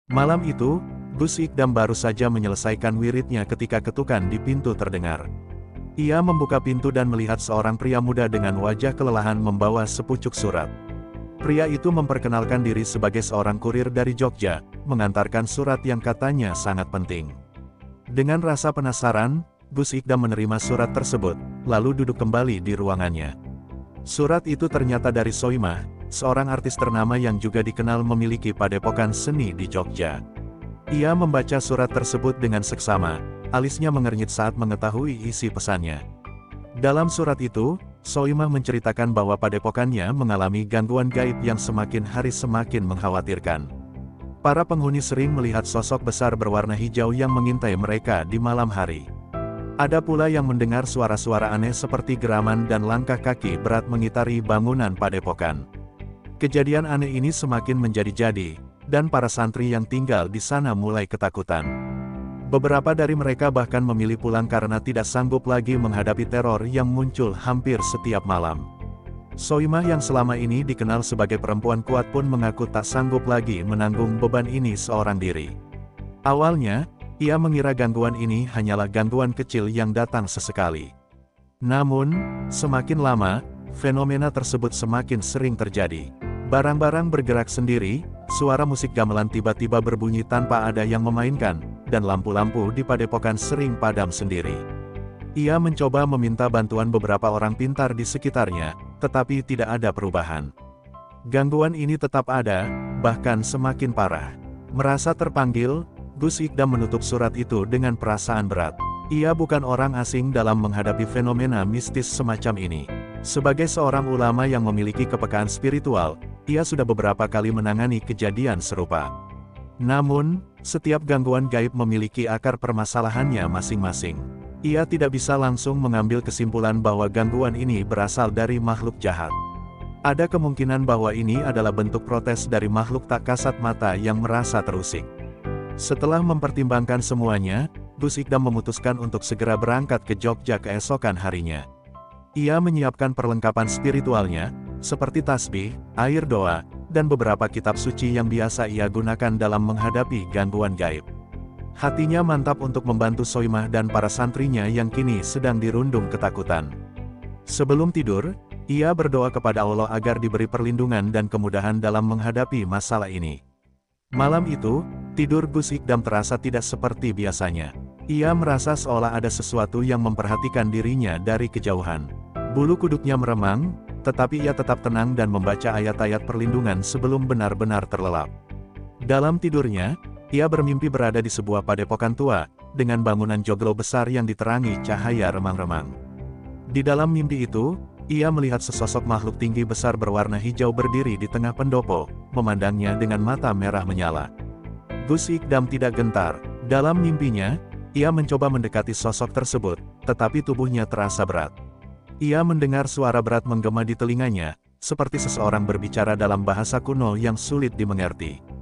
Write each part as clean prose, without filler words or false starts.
Malam itu, Gus Ikdam baru saja menyelesaikan wiridnya ketika ketukan di pintu terdengar. Ia membuka pintu dan melihat seorang pria muda dengan wajah kelelahan membawa sepucuk surat. Pria itu memperkenalkan diri sebagai seorang kurir dari Jogja, mengantarkan surat yang katanya sangat penting. Dengan rasa penasaran, Gus Ikdam menerima surat tersebut, lalu duduk kembali di ruangannya. Surat itu ternyata dari Soimah, seorang artis ternama yang juga dikenal memiliki padepokan seni di Jogja. Ia membaca surat tersebut dengan seksama, alisnya mengernyit saat mengetahui isi pesannya. Dalam surat itu, Soimah menceritakan bahwa padepokannya mengalami gangguan gaib yang semakin hari semakin mengkhawatirkan. Para penghuni sering melihat sosok besar berwarna hijau yang mengintai mereka di malam hari. Ada pula yang mendengar suara-suara aneh seperti geraman dan langkah kaki berat mengitari bangunan padepokan. Kejadian aneh ini semakin menjadi-jadi, dan para santri yang tinggal di sana mulai ketakutan. Beberapa dari mereka bahkan memilih pulang karena tidak sanggup lagi menghadapi teror yang muncul hampir setiap malam. Soimah yang selama ini dikenal sebagai perempuan kuat pun mengaku tak sanggup lagi menanggung beban ini seorang diri. Awalnya, ia mengira gangguan ini hanyalah gangguan kecil yang datang sesekali. Namun, semakin lama, fenomena tersebut semakin sering terjadi. Barang-barang bergerak sendiri, suara musik gamelan tiba-tiba berbunyi tanpa ada yang memainkan, dan lampu-lampu di padepokan sering padam sendiri. Ia mencoba meminta bantuan beberapa orang pintar di sekitarnya, tetapi tidak ada perubahan. Gangguan ini tetap ada, bahkan semakin parah. Merasa terpanggil, Gus Ikdam menutup surat itu dengan perasaan berat. Ia bukan orang asing dalam menghadapi fenomena mistis semacam ini. Sebagai seorang ulama yang memiliki kepekaan spiritual, ia sudah beberapa kali menangani kejadian serupa. Namun, setiap gangguan gaib memiliki akar permasalahannya masing-masing. Ia tidak bisa langsung mengambil kesimpulan bahwa gangguan ini berasal dari makhluk jahat. Ada kemungkinan bahwa ini adalah bentuk protes dari makhluk tak kasat mata yang merasa terusik. Setelah mempertimbangkan semuanya, Gus Ikdam memutuskan untuk segera berangkat ke Jogja keesokan harinya. Ia menyiapkan perlengkapan spiritualnya, seperti tasbih, air doa, dan beberapa kitab suci yang biasa ia gunakan dalam menghadapi gangguan gaib. Hatinya mantap untuk membantu Soimah dan para santrinya yang kini sedang dirundung ketakutan. Sebelum tidur, ia berdoa kepada Allah agar diberi perlindungan dan kemudahan dalam menghadapi masalah ini. Malam itu, tidur Gus Ikdam terasa tidak seperti biasanya. Ia merasa seolah ada sesuatu yang memperhatikan dirinya dari kejauhan. Bulu kuduknya meremang, tetapi ia tetap tenang dan membaca ayat-ayat perlindungan sebelum benar-benar terlelap. Dalam tidurnya, ia bermimpi berada di sebuah padepokan tua, dengan bangunan joglo besar yang diterangi cahaya remang-remang. Di dalam mimpi itu, ia melihat sesosok makhluk tinggi besar berwarna hijau berdiri di tengah pendopo, memandangnya dengan mata merah menyala. Gus Ikdam tidak gentar. Dalam mimpinya, ia mencoba mendekati sosok tersebut, tetapi tubuhnya terasa berat. Ia mendengar suara berat menggema di telinganya, seperti seseorang berbicara dalam bahasa kuno yang sulit dimengerti.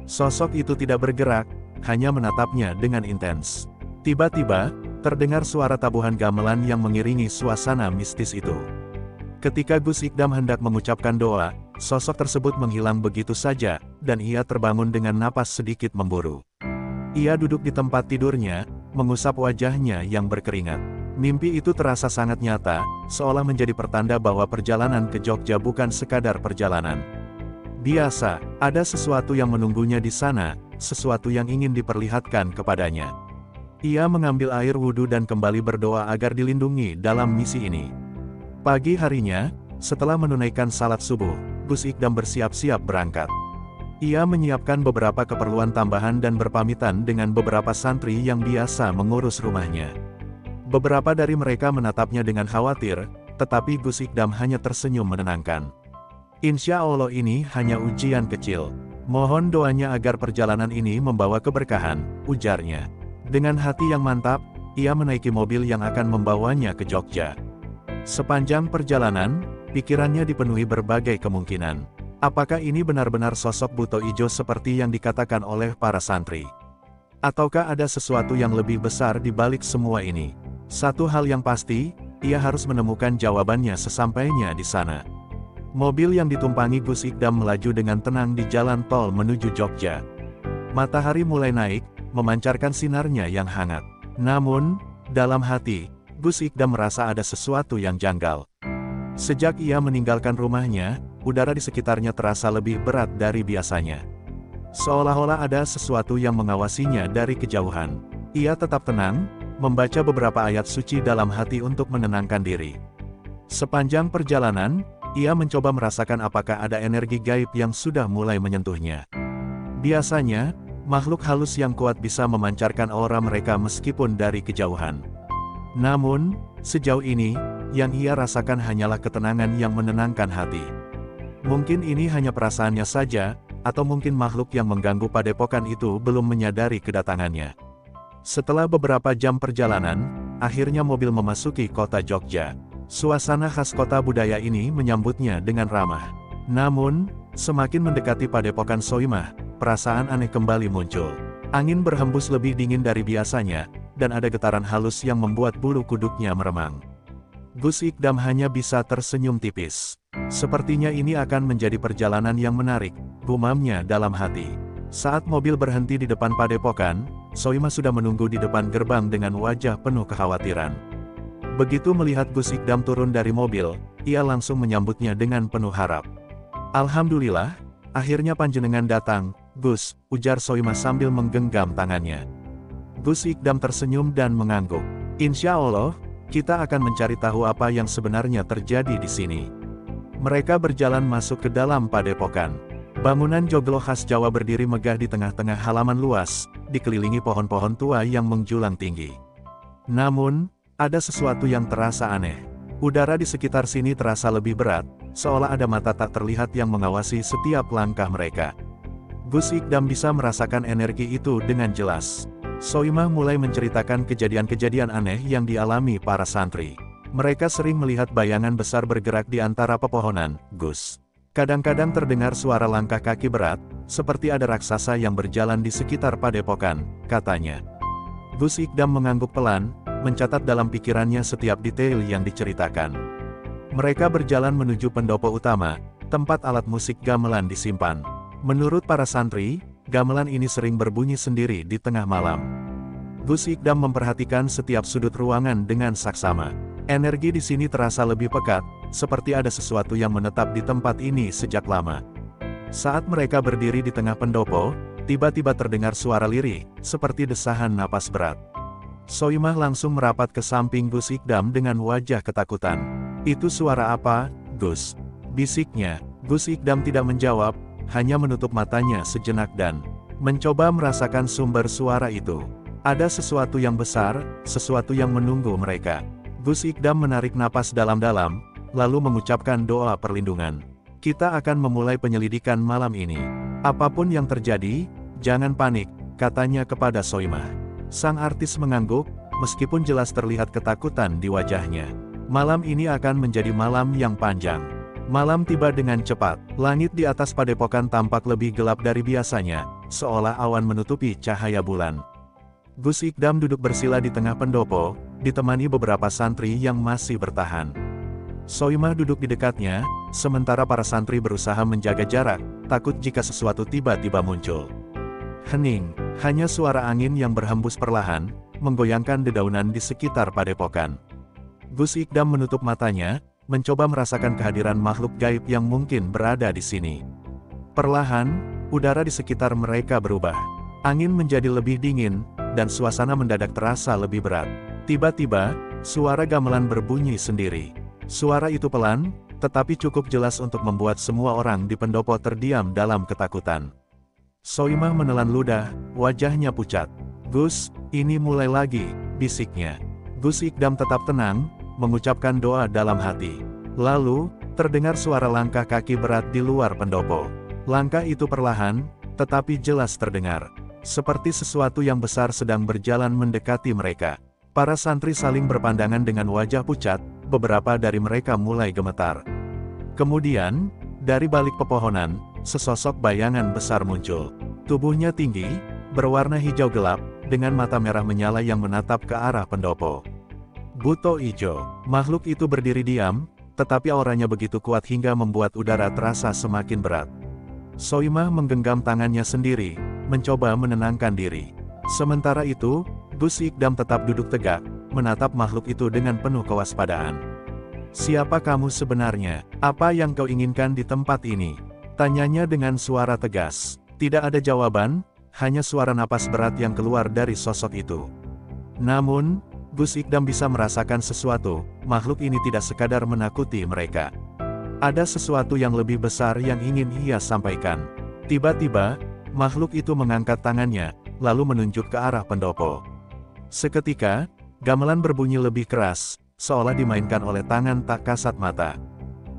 Sosok itu tidak bergerak, hanya menatapnya dengan intens. Tiba-tiba, terdengar suara tabuhan gamelan yang mengiringi suasana mistis itu. Ketika Gus Ikdam hendak mengucapkan doa, sosok tersebut menghilang begitu saja, dan ia terbangun dengan napas sedikit memburu. Ia duduk di tempat tidurnya, mengusap wajahnya yang berkeringat. Mimpi itu terasa sangat nyata, seolah menjadi pertanda bahwa perjalanan ke Jogja bukan sekadar perjalanan biasa, ada sesuatu yang menunggunya di sana, sesuatu yang ingin diperlihatkan kepadanya. Ia mengambil air wudhu dan kembali berdoa agar dilindungi dalam misi ini. Pagi harinya, setelah menunaikan salat subuh, Gus Ikdam bersiap-siap berangkat. Ia menyiapkan beberapa keperluan tambahan dan berpamitan dengan beberapa santri yang biasa mengurus rumahnya. Beberapa dari mereka menatapnya dengan khawatir, tetapi Gus Ikdam hanya tersenyum menenangkan. Insya Allah ini hanya ujian kecil. Mohon doanya agar perjalanan ini membawa keberkahan, ujarnya. Dengan hati yang mantap, ia menaiki mobil yang akan membawanya ke Jogja. Sepanjang perjalanan, pikirannya dipenuhi berbagai kemungkinan. Apakah ini benar-benar sosok buto ijo seperti yang dikatakan oleh para santri? Ataukah ada sesuatu yang lebih besar di balik semua ini? Satu hal yang pasti, ia harus menemukan jawabannya sesampainya di sana. Mobil yang ditumpangi Gus Ikdam melaju dengan tenang di jalan tol menuju Jogja. Matahari mulai naik, memancarkan sinarnya yang hangat. Namun, dalam hati, Gus Ikdam merasa ada sesuatu yang janggal. Sejak ia meninggalkan rumahnya, udara di sekitarnya terasa lebih berat dari biasanya. Seolah-olah ada sesuatu yang mengawasinya dari kejauhan. Ia tetap tenang, membaca beberapa ayat suci dalam hati untuk menenangkan diri. Sepanjang perjalanan, ia mencoba merasakan apakah ada energi gaib yang sudah mulai menyentuhnya. Biasanya, makhluk halus yang kuat bisa memancarkan aura mereka meskipun dari kejauhan. Namun, sejauh ini, yang ia rasakan hanyalah ketenangan yang menenangkan hati. Mungkin ini hanya perasaannya saja, atau mungkin makhluk yang mengganggu padepokan itu belum menyadari kedatangannya. Setelah beberapa jam perjalanan, akhirnya mobil memasuki kota Jogja. Suasana khas kota budaya ini menyambutnya dengan ramah. Namun, semakin mendekati padepokan Soimah, perasaan aneh kembali muncul. Angin berhembus lebih dingin dari biasanya, dan ada getaran halus yang membuat bulu kuduknya meremang. Gus Ikdam hanya bisa tersenyum tipis. Sepertinya ini akan menjadi perjalanan yang menarik, gumamnya dalam hati. Saat mobil berhenti di depan padepokan, Soimah sudah menunggu di depan gerbang dengan wajah penuh kekhawatiran. Begitu melihat Gus Ikdam turun dari mobil, ia langsung menyambutnya dengan penuh harap. "Alhamdulillah, akhirnya panjenengan datang, Gus," ujar Soimah sambil menggenggam tangannya. Gus Ikdam tersenyum dan mengangguk. "Insya Allah, kita akan mencari tahu apa yang sebenarnya terjadi di sini." Mereka berjalan masuk ke dalam padepokan. Bangunan joglo khas Jawa berdiri megah di tengah-tengah halaman luas, dikelilingi pohon-pohon tua yang menjulang tinggi. Namun, ada sesuatu yang terasa aneh. Udara di sekitar sini terasa lebih berat, seolah ada mata tak terlihat yang mengawasi setiap langkah mereka. Gus Ikdam bisa merasakan energi itu dengan jelas. Soimah mulai menceritakan kejadian-kejadian aneh yang dialami para santri. Mereka sering melihat bayangan besar bergerak di antara pepohonan, Gus. Kadang-kadang terdengar suara langkah kaki berat, seperti ada raksasa yang berjalan di sekitar padepokan, katanya. Gus Ikdam mengangguk pelan, mencatat dalam pikirannya setiap detail yang diceritakan. Mereka berjalan menuju pendopo utama, tempat alat musik gamelan disimpan. Menurut para santri, gamelan ini sering berbunyi sendiri di tengah malam. Gus Ikdam memperhatikan setiap sudut ruangan dengan saksama. Energi di sini terasa lebih pekat, seperti ada sesuatu yang menetap di tempat ini sejak lama. Saat mereka berdiri di tengah pendopo, tiba-tiba terdengar suara lirih, seperti desahan napas berat. Soimah langsung merapat ke samping Gus Ikdam dengan wajah ketakutan. "Itu suara apa, Gus?" bisiknya. Gus Ikdam tidak menjawab, hanya menutup matanya sejenak dan mencoba merasakan sumber suara itu. Ada sesuatu yang besar, sesuatu yang menunggu mereka. Gus Ikdam menarik napas dalam-dalam, lalu mengucapkan doa perlindungan. "Kita akan memulai penyelidikan malam ini. Apapun yang terjadi, jangan panik," katanya kepada Soimah. Sang artis mengangguk, meskipun jelas terlihat ketakutan di wajahnya. Malam ini akan menjadi malam yang panjang. Malam tiba dengan cepat. Langit di atas padepokan tampak lebih gelap dari biasanya, seolah awan menutupi cahaya bulan. Gus Ikdam duduk bersila di tengah pendopo, ditemani beberapa santri yang masih bertahan. Soimah duduk di dekatnya, sementara para santri berusaha menjaga jarak, takut jika sesuatu tiba-tiba muncul. Hening, hanya suara angin yang berhembus perlahan, menggoyangkan dedaunan di sekitar padepokan. Gus Ikdam menutup matanya, mencoba merasakan kehadiran makhluk gaib yang mungkin berada di sini. Perlahan, udara di sekitar mereka berubah. Angin menjadi lebih dingin, dan suasana mendadak terasa lebih berat. Tiba-tiba, suara gamelan berbunyi sendiri. Suara itu pelan, tetapi cukup jelas untuk membuat semua orang di pendopo terdiam dalam ketakutan. Soimah menelan ludah, wajahnya pucat. "Gus, ini mulai lagi," bisiknya. Gus Ikdam tetap tenang, mengucapkan doa dalam hati. Lalu, terdengar suara langkah kaki berat di luar pendopo. Langkah itu perlahan, tetapi jelas terdengar. Seperti sesuatu yang besar sedang berjalan mendekati mereka. Para santri saling berpandangan dengan wajah pucat, beberapa dari mereka mulai gemetar. Kemudian, dari balik pepohonan, sesosok bayangan besar muncul. Tubuhnya tinggi, berwarna hijau gelap, dengan mata merah menyala yang menatap ke arah pendopo. Buto Ijo, makhluk itu berdiri diam, tetapi auranya begitu kuat hingga membuat udara terasa semakin berat. Soimah menggenggam tangannya sendiri, mencoba menenangkan diri. Sementara itu, Gus Ikdam tetap duduk tegak, menatap makhluk itu dengan penuh kewaspadaan. "Siapa kamu sebenarnya? Apa yang kau inginkan di tempat ini?" tanyanya dengan suara tegas. Tidak ada jawaban, hanya suara napas berat yang keluar dari sosok itu. Namun, Gus Ikdam bisa merasakan sesuatu, makhluk ini tidak sekadar menakuti mereka. Ada sesuatu yang lebih besar yang ingin ia sampaikan. Tiba-tiba, makhluk itu mengangkat tangannya, lalu menunjuk ke arah pendopo. Seketika, gamelan berbunyi lebih keras, seolah dimainkan oleh tangan tak kasat mata.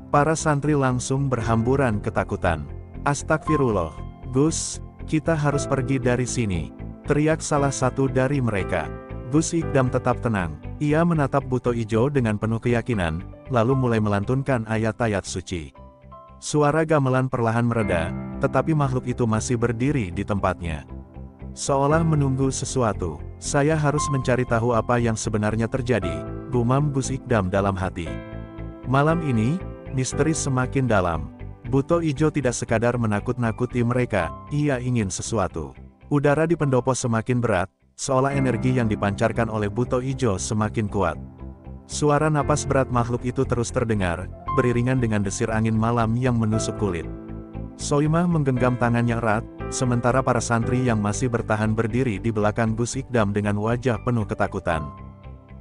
Para santri langsung berhamburan ketakutan. "Astagfirullah, Gus, kita harus pergi dari sini," teriak salah satu dari mereka. Gus Ikdam tetap tenang. Ia menatap buto ijo dengan penuh keyakinan, lalu mulai melantunkan ayat-ayat suci. Suara gamelan perlahan mereda, tetapi makhluk itu masih berdiri di tempatnya. Seolah menunggu sesuatu. "Saya harus mencari tahu apa yang sebenarnya terjadi," gumam Gus Ikdam dalam hati. Malam ini, misteri semakin dalam. Buto ijo tidak sekadar menakut-nakuti mereka, ia ingin sesuatu. Udara di pendopo semakin berat, seolah energi yang dipancarkan oleh buto ijo semakin kuat. Suara napas berat makhluk itu terus terdengar, beriringan dengan desir angin malam yang menusuk kulit. Soimah menggenggam tangannya erat, sementara para santri yang masih bertahan berdiri di belakang Gus Ikdam dengan wajah penuh ketakutan.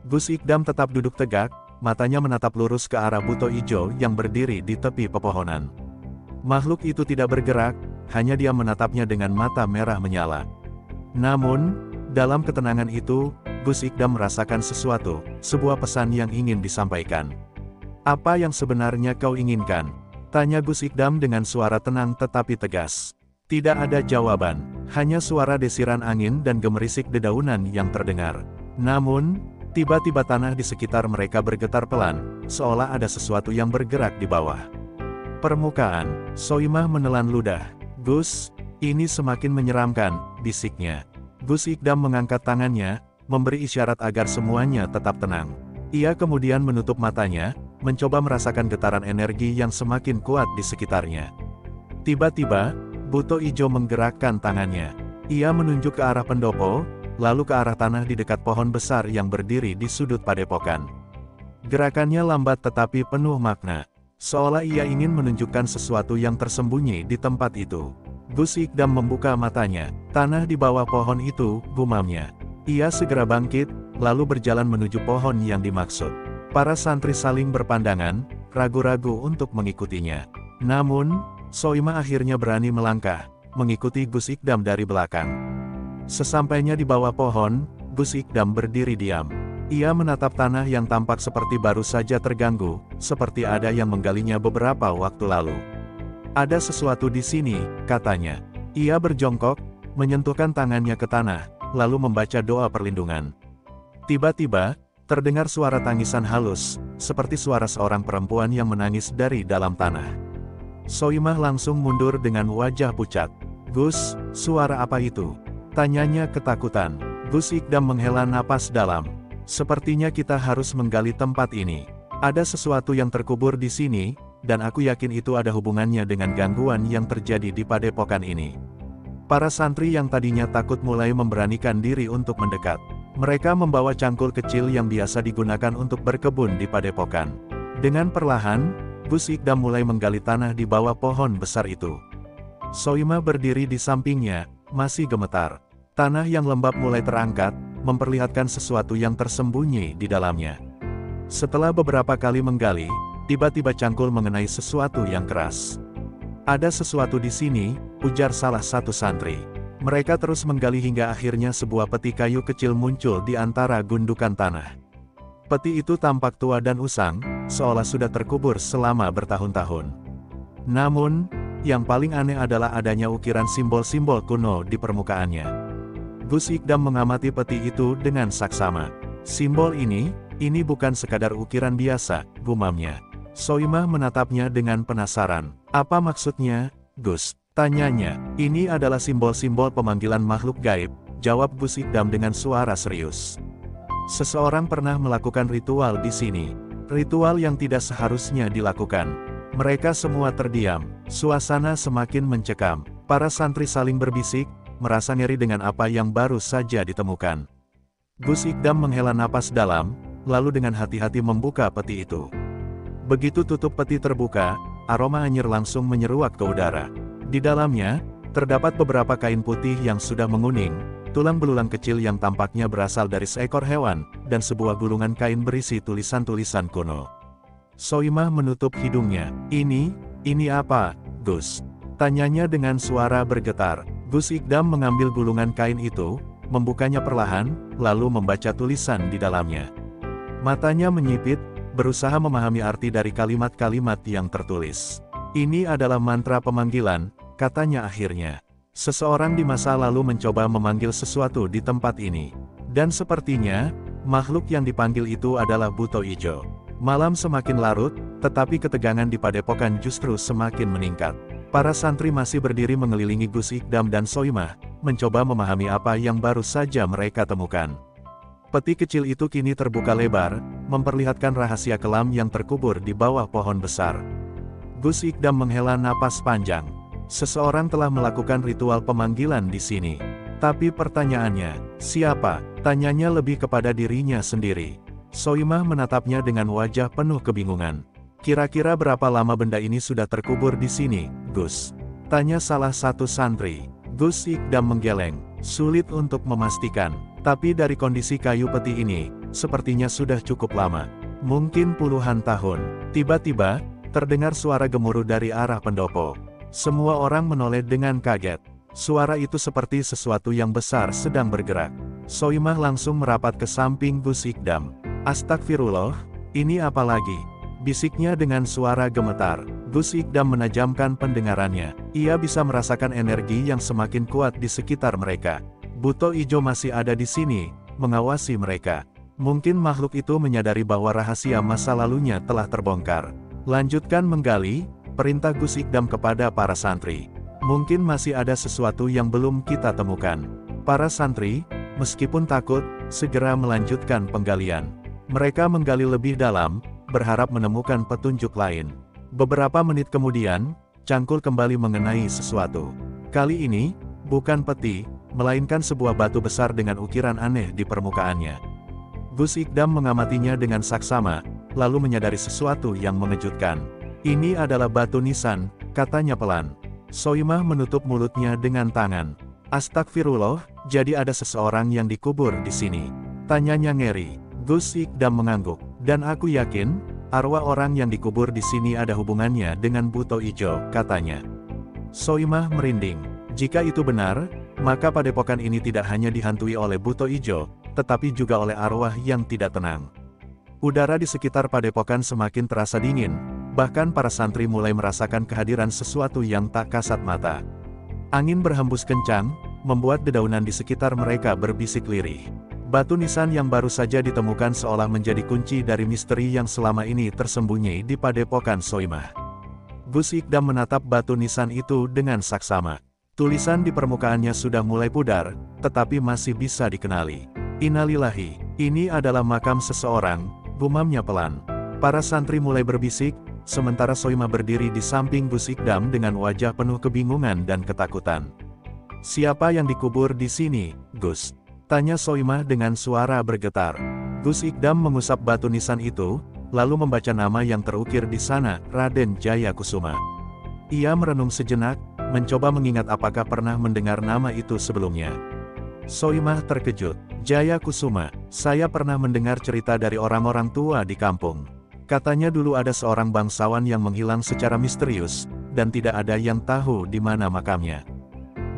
Gus Ikdam tetap duduk tegak, matanya menatap lurus ke arah buto ijo yang berdiri di tepi pepohonan. Makhluk itu tidak bergerak, hanya dia menatapnya dengan mata merah menyala. Namun, dalam ketenangan itu, Gus Ikdam merasakan sesuatu, sebuah pesan yang ingin disampaikan. "Apa yang sebenarnya kau inginkan?" tanya Gus Ikdam dengan suara tenang tetapi tegas. Tidak ada jawaban, hanya suara desiran angin dan gemerisik dedaunan yang terdengar. Namun, tiba-tiba tanah di sekitar mereka bergetar pelan, seolah ada sesuatu yang bergerak di bawah permukaan. Soimah menelan ludah. "Gus, ini semakin menyeramkan," bisiknya. Gus Ikdam mengangkat tangannya, memberi isyarat agar semuanya tetap tenang. Ia kemudian menutup matanya, mencoba merasakan getaran energi yang semakin kuat di sekitarnya. Tiba-tiba, buto ijo menggerakkan tangannya. Ia menunjuk ke arah pendopo, lalu ke arah tanah di dekat pohon besar yang berdiri di sudut padepokan. Gerakannya lambat tetapi penuh makna, seolah ia ingin menunjukkan sesuatu yang tersembunyi di tempat itu. Gus Ikdam membuka matanya. "Tanah di bawah pohon itu," gumamnya. Ia segera bangkit, lalu berjalan menuju pohon yang dimaksud. Para santri saling berpandangan, ragu-ragu untuk mengikutinya. Namun, Soimah akhirnya berani melangkah, mengikuti Gus Ikdam dari belakang. Sesampainya di bawah pohon, Gus Ikdam berdiri diam. Ia menatap tanah yang tampak seperti baru saja terganggu, seperti ada yang menggalinya beberapa waktu lalu. "Ada sesuatu di sini," katanya. Ia berjongkok, menyentuhkan tangannya ke tanah, lalu membaca doa perlindungan. Tiba-tiba, terdengar suara tangisan halus, seperti suara seorang perempuan yang menangis dari dalam tanah. Soimah langsung mundur dengan wajah pucat. "Gus, suara apa itu?" tanyanya ketakutan. Gus Ikdam menghela napas dalam. "Sepertinya kita harus menggali tempat ini. Ada sesuatu yang terkubur di sini, dan aku yakin itu ada hubungannya dengan gangguan yang terjadi di padepokan ini." Para santri yang tadinya takut mulai memberanikan diri untuk mendekat. Mereka membawa cangkul kecil yang biasa digunakan untuk berkebun di padepokan. Dengan perlahan, Gus Ikdam mulai menggali tanah di bawah pohon besar itu. Soimah berdiri di sampingnya, masih gemetar. Tanah yang lembab mulai terangkat, memperlihatkan sesuatu yang tersembunyi di dalamnya. Setelah beberapa kali menggali, tiba-tiba cangkul mengenai sesuatu yang keras. "Ada sesuatu di sini," ujar salah satu santri. Mereka terus menggali hingga akhirnya sebuah peti kayu kecil muncul di antara gundukan tanah. Peti itu tampak tua dan usang, seolah sudah terkubur selama bertahun-tahun. Namun, yang paling aneh adalah adanya ukiran simbol-simbol kuno di permukaannya. Gus Ikdam mengamati peti itu dengan saksama. "Simbol ini bukan sekadar ukiran biasa," gumamnya. Soimah menatapnya dengan penasaran. "Apa maksudnya, Gus?" tanyanya. "Ini adalah simbol-simbol pemanggilan makhluk gaib," jawab Gus Ikdam dengan suara serius. "Seseorang pernah melakukan ritual di sini. Ritual yang tidak seharusnya dilakukan." Mereka semua terdiam. Suasana semakin mencekam. Para santri saling berbisik, merasa ngeri dengan apa yang baru saja ditemukan. Gus Ikdam menghela napas dalam, lalu dengan hati-hati membuka peti itu. Begitu tutup peti terbuka, aroma anyir langsung menyeruak ke udara. Di dalamnya, terdapat beberapa kain putih yang sudah menguning, tulang belulang kecil yang tampaknya berasal dari seekor hewan, dan sebuah gulungan kain berisi tulisan-tulisan kuno. Soimah menutup hidungnya. Ini apa, Gus? Tanyanya dengan suara bergetar. Gus Ikdam mengambil gulungan kain itu, membukanya perlahan, lalu membaca tulisan di dalamnya. Matanya menyipit, berusaha memahami arti dari kalimat-kalimat yang tertulis. Ini adalah mantra pemanggilan, katanya akhirnya. Seseorang di masa lalu mencoba memanggil sesuatu di tempat ini. Dan sepertinya, makhluk yang dipanggil itu adalah Buto Ijo. Malam semakin larut, tetapi ketegangan di padepokan justru semakin meningkat. Para santri masih berdiri mengelilingi Gus Ikdam dan Soimah, mencoba memahami apa yang baru saja mereka temukan. Peti kecil itu kini terbuka lebar, memperlihatkan rahasia kelam yang terkubur di bawah pohon besar. Gus Ikdam menghela napas panjang. Seseorang telah melakukan ritual pemanggilan di sini. Tapi pertanyaannya, siapa? Tanyanya lebih kepada dirinya sendiri. Soimah menatapnya dengan wajah penuh kebingungan. Kira-kira berapa lama benda ini sudah terkubur di sini, Gus? Tanya salah satu santri. Gus Ikdam menggeleng, sulit untuk memastikan. Tapi dari kondisi kayu peti ini, sepertinya sudah cukup lama. Mungkin puluhan tahun. Tiba-tiba, terdengar suara gemuruh dari arah pendopo. Semua orang menoleh dengan kaget. Suara itu seperti sesuatu yang besar sedang bergerak. Soimah langsung merapat ke samping Gus Ikdam. Astagfirullah, ini apa lagi? Bisiknya dengan suara gemetar. Gus Ikdam menajamkan pendengarannya. Ia bisa merasakan energi yang semakin kuat di sekitar mereka. Buto Ijo masih ada di sini, mengawasi mereka. Mungkin makhluk itu menyadari bahwa rahasia masa lalunya telah terbongkar. Lanjutkan menggali, perintah Gus Ikdam kepada para santri. Mungkin masih ada sesuatu yang belum kita temukan. Para santri, meskipun takut, segera melanjutkan penggalian. Mereka menggali lebih dalam, berharap menemukan petunjuk lain. Beberapa menit kemudian, cangkul kembali mengenai sesuatu. Kali ini, bukan peti, melainkan sebuah batu besar dengan ukiran aneh di permukaannya. Gus Ikdam mengamatinya dengan saksama, lalu menyadari sesuatu yang mengejutkan. Ini adalah batu nisan, katanya pelan. Soimah menutup mulutnya dengan tangan. Astagfirullah, jadi ada seseorang yang dikubur di sini. Tanyanya ngeri. Gus Ikdam mengangguk. Dan aku yakin, arwah orang yang dikubur di sini ada hubungannya dengan Buto Ijo, katanya. Soimah merinding. Jika itu benar, maka padepokan ini tidak hanya dihantui oleh Buto Ijo, tetapi juga oleh arwah yang tidak tenang. Udara di sekitar padepokan semakin terasa dingin, bahkan para santri mulai merasakan kehadiran sesuatu yang tak kasat mata. Angin berhembus kencang, membuat dedaunan di sekitar mereka berbisik lirih. Batu nisan yang baru saja ditemukan seolah menjadi kunci dari misteri yang selama ini tersembunyi di padepokan Soimah. Gus Ikdam menatap batu nisan itu dengan saksama. Tulisan di permukaannya sudah mulai pudar, tetapi masih bisa dikenali. Innalillahi, ini adalah makam seseorang, gumamnya pelan. Para santri mulai berbisik, sementara Soimah berdiri di samping Gus Ikdam dengan wajah penuh kebingungan dan ketakutan. Siapa yang dikubur di sini, Gus? Tanya Soimah dengan suara bergetar. Gus Ikdam mengusap batu nisan itu, lalu membaca nama yang terukir di sana, Raden Jaya Kusuma. Ia merenung sejenak, mencoba mengingat apakah pernah mendengar nama itu sebelumnya. Soimah terkejut. Jaya Kusuma, saya pernah mendengar cerita dari orang-orang tua di kampung. Katanya dulu ada seorang bangsawan yang menghilang secara misterius, dan tidak ada yang tahu di mana makamnya.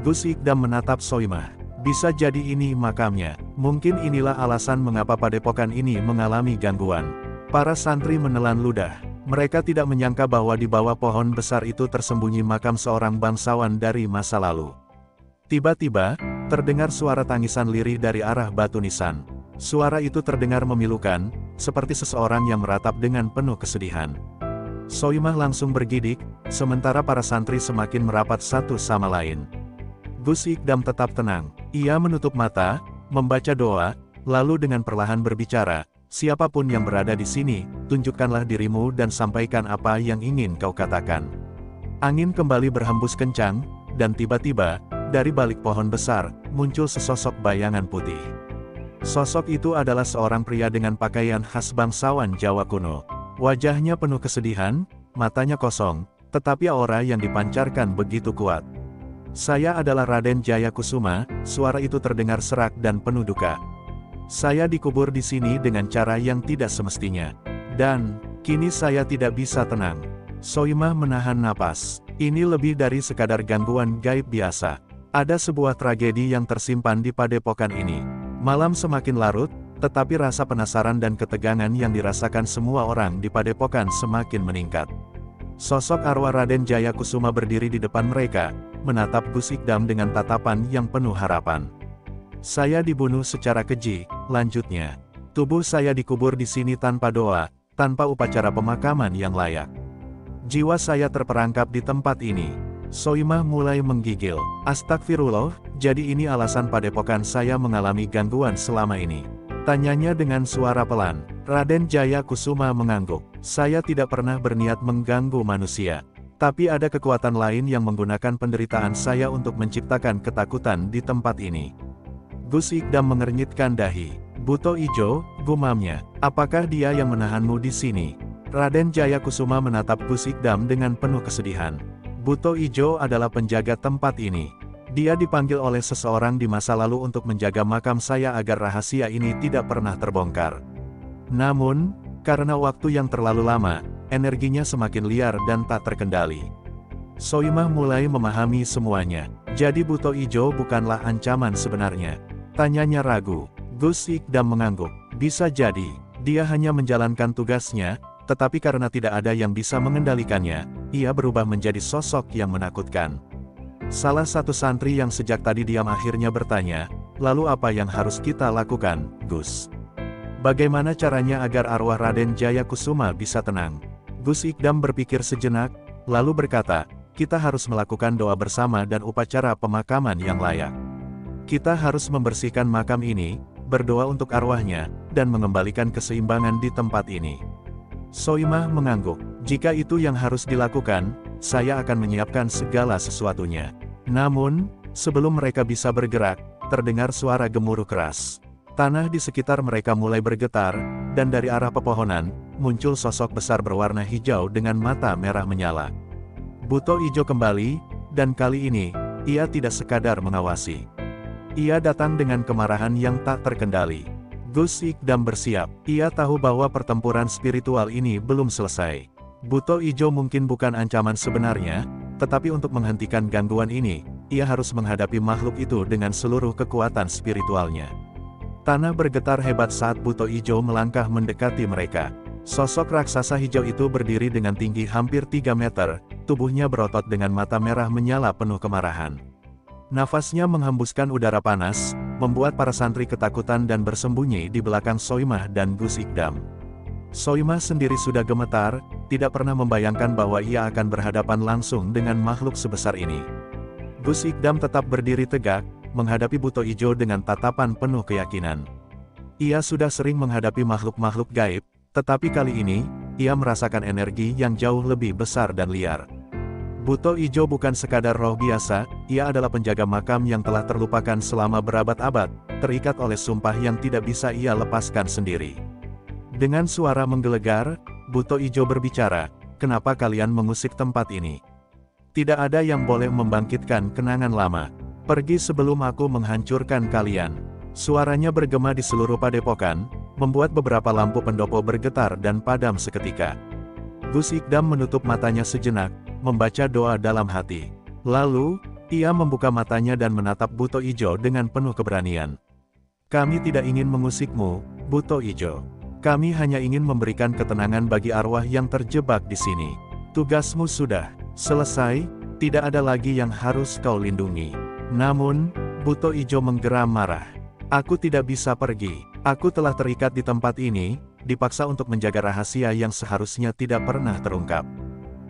Gus Ikdam menatap Soimah. Bisa jadi ini makamnya. Mungkin inilah alasan mengapa padepokan ini mengalami gangguan. Para santri menelan ludah. Mereka tidak menyangka bahwa di bawah pohon besar itu tersembunyi makam seorang bangsawan dari masa lalu. Tiba-tiba, terdengar suara tangisan lirih dari arah batu nisan. Suara itu terdengar memilukan, seperti seseorang yang meratap dengan penuh kesedihan. Soimah langsung bergidik, sementara para santri semakin merapat satu sama lain. Gus Ikdam tetap tenang. Ia menutup mata, membaca doa, lalu dengan perlahan berbicara, siapapun yang berada di sini, tunjukkanlah dirimu dan sampaikan apa yang ingin kau katakan. Angin kembali berhembus kencang, dan tiba-tiba, dari balik pohon besar, muncul sesosok bayangan putih. Sosok itu adalah seorang pria dengan pakaian khas bangsawan Jawa kuno. Wajahnya penuh kesedihan, matanya kosong, tetapi aura yang dipancarkan begitu kuat. "Saya adalah Raden Jayakusuma," suara itu terdengar serak dan penuh duka. "Saya dikubur di sini dengan cara yang tidak semestinya. Dan, kini saya tidak bisa tenang." Soimah menahan napas. Ini lebih dari sekadar gangguan gaib biasa. Ada sebuah tragedi yang tersimpan di padepokan ini. Malam semakin larut, tetapi rasa penasaran dan ketegangan yang dirasakan semua orang di padepokan semakin meningkat. Sosok arwah Raden Jayakusuma berdiri di depan mereka, menatap Gus Ikdam dengan tatapan yang penuh harapan. "Saya dibunuh secara keji," lanjutnya. "Tubuh saya dikubur di sini tanpa doa, tanpa upacara pemakaman yang layak. Jiwa saya terperangkap di tempat ini." Soimah mulai menggigil. "Astagfirullah, jadi ini alasan padepokan saya mengalami gangguan selama ini?" tanyanya dengan suara pelan. Raden Jayakusuma mengangguk. "Saya tidak pernah berniat mengganggu manusia. Tapi ada kekuatan lain yang menggunakan penderitaan saya untuk menciptakan ketakutan di tempat ini." Gus Ikdam mengernyitkan dahi. "Buto Ijo," gumamnya. "Apakah dia yang menahanmu di sini?" Raden Jayakusuma menatap Gus Ikdam dengan penuh kesedihan. "Buto Ijo adalah penjaga tempat ini. Dia dipanggil oleh seseorang di masa lalu untuk menjaga makam saya agar rahasia ini tidak pernah terbongkar. Namun, karena waktu yang terlalu lama, energinya semakin liar dan tak terkendali." Soimah mulai memahami semuanya. "Jadi Buto Ijo bukanlah ancaman sebenarnya?" tanyanya ragu. Gus Ikdam mengangguk. "Bisa jadi, dia hanya menjalankan tugasnya, tetapi karena tidak ada yang bisa mengendalikannya, ia berubah menjadi sosok yang menakutkan." Salah satu santri yang sejak tadi diam akhirnya bertanya, "Lalu apa yang harus kita lakukan, Gus? Bagaimana caranya agar arwah Raden Jayakusuma bisa tenang?" Gus Ikdam berpikir sejenak, lalu berkata, "Kita harus melakukan doa bersama dan upacara pemakaman yang layak. Kita harus membersihkan makam ini, berdoa untuk arwahnya, dan mengembalikan keseimbangan di tempat ini." Soimah mengangguk. "Jika itu yang harus dilakukan, saya akan menyiapkan segala sesuatunya." Namun, sebelum mereka bisa bergerak, terdengar suara gemuruh keras. Tanah di sekitar mereka mulai bergetar, dan dari arah pepohonan, muncul sosok besar berwarna hijau dengan mata merah menyala. Buto Ijo kembali, dan kali ini, ia tidak sekadar mengawasi. Ia datang dengan kemarahan yang tak terkendali. Gus Ikdam bersiap. Ia tahu bahwa pertempuran spiritual ini belum selesai. Buto Ijo mungkin bukan ancaman sebenarnya, tetapi untuk menghentikan gangguan ini, ia harus menghadapi makhluk itu dengan seluruh kekuatan spiritualnya. Tanah bergetar hebat saat Buto Ijo melangkah mendekati mereka. Sosok raksasa hijau itu berdiri dengan tinggi hampir 3 meter, tubuhnya berotot dengan mata merah menyala penuh kemarahan. Nafasnya menghembuskan udara panas, membuat para santri ketakutan dan bersembunyi di belakang Soimah dan Gus Ikdam. Soimah sendiri sudah gemetar, tidak pernah membayangkan bahwa ia akan berhadapan langsung dengan makhluk sebesar ini. Gus Ikdam tetap berdiri tegak, menghadapi Buto Ijo dengan tatapan penuh keyakinan. Ia sudah sering menghadapi makhluk-makhluk gaib, tetapi kali ini, ia merasakan energi yang jauh lebih besar dan liar. Buto Ijo bukan sekadar roh biasa, ia adalah penjaga makam yang telah terlupakan selama berabad-abad, terikat oleh sumpah yang tidak bisa ia lepaskan sendiri. Dengan suara menggelegar, Buto Ijo berbicara, "Kenapa kalian mengusik tempat ini? Tidak ada yang boleh membangkitkan kenangan lama. Pergi sebelum aku menghancurkan kalian." Suaranya bergema di seluruh padepokan, membuat beberapa lampu pendopo bergetar dan padam seketika. Gus Ikdam menutup matanya sejenak, membaca doa dalam hati. Lalu, ia membuka matanya dan menatap Buto Ijo dengan penuh keberanian. "Kami tidak ingin mengusikmu, Buto Ijo. Kami hanya ingin memberikan ketenangan bagi arwah yang terjebak di sini. Tugasmu sudah selesai, tidak ada lagi yang harus kau lindungi." Namun, Buto Ijo menggeram marah. "Aku tidak bisa pergi. Aku telah terikat di tempat ini, dipaksa untuk menjaga rahasia yang seharusnya tidak pernah terungkap."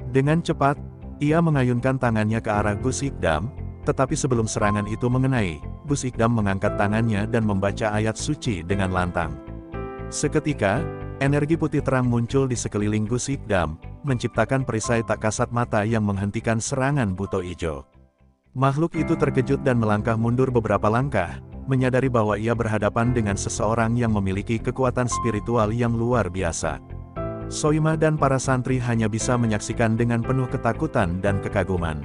Dengan cepat, ia mengayunkan tangannya ke arah Gus Ikdam, tetapi sebelum serangan itu mengenai, Gus Ikdam mengangkat tangannya dan membaca ayat suci dengan lantang. Seketika, energi putih terang muncul di sekeliling Gus Ikdam, menciptakan perisai tak kasat mata yang menghentikan serangan Buto Ijo. Makhluk itu terkejut dan melangkah mundur beberapa langkah, menyadari bahwa ia berhadapan dengan seseorang yang memiliki kekuatan spiritual yang luar biasa. Soimah dan para santri hanya bisa menyaksikan dengan penuh ketakutan dan kekaguman.